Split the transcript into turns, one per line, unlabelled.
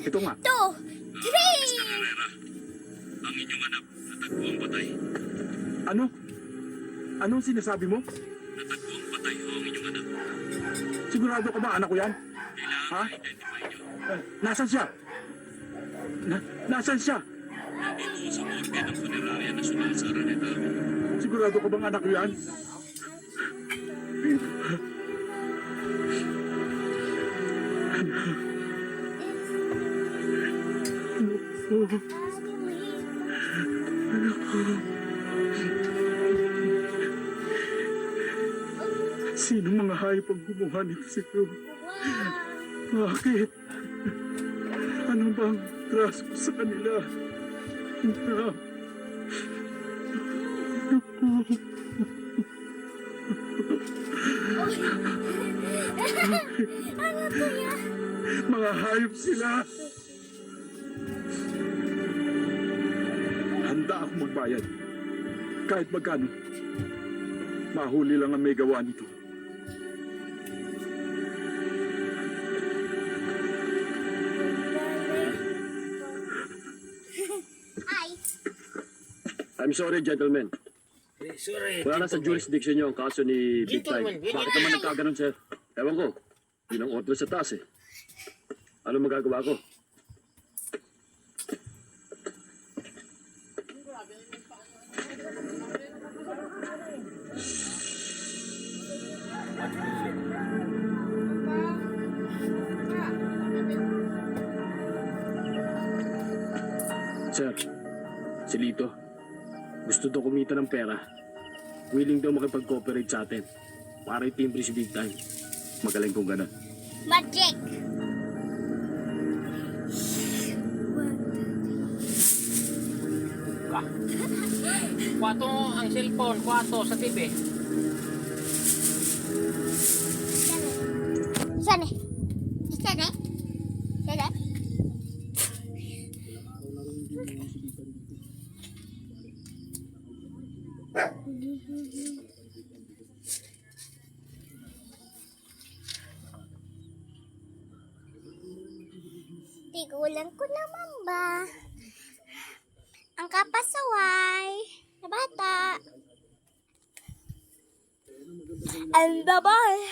Ito nga.
2, 3!
Mr. Herrera, ang inyong anak natagpuang patay.
Ano? Anong sinasabi mo?
Natagpuang patay ho ang inyong anak.
Sigurado ka ba anak ko yan?
Kailangan
Ha?
ma-identify niyo.
Nasaan siya? Nasaan siya?
Nandito sa morgue ng Funeraria Nacional sa Araneta.
Sigurado ka bang anak ko yan? Sino mga hayop ang gumawa nito sa iyo? Bakit? Ano bang traso ko sa kanila? Anak.
Ano to yan?
Mga hayop sila! Handa ako magbayad. Kahit magkano. Mahuli lang ang may gawa nito.
Ay,
I'm sorry, gentlemen.
Sorry.
Wala na sa jurisdiction niyo ang kaso ni Big Time.
Gentlemen,
Bakit naman nagkaganon, sir? Ewan ko. Yun ang order sa taas, eh. Ano magagawa ko? Sir, si Lito, gusto daw kumita ng pera. Willing daw makipag-cooperate sa atin. Para itimbre si Big Time. Magaling kong gano'n.
magic!
Kwato ang cellphone, kwato sa TV.
Saan eh? Saan eh? Saan eh? Tigulan ko naman ba? Ang kapasaway na bata. And bye-bye.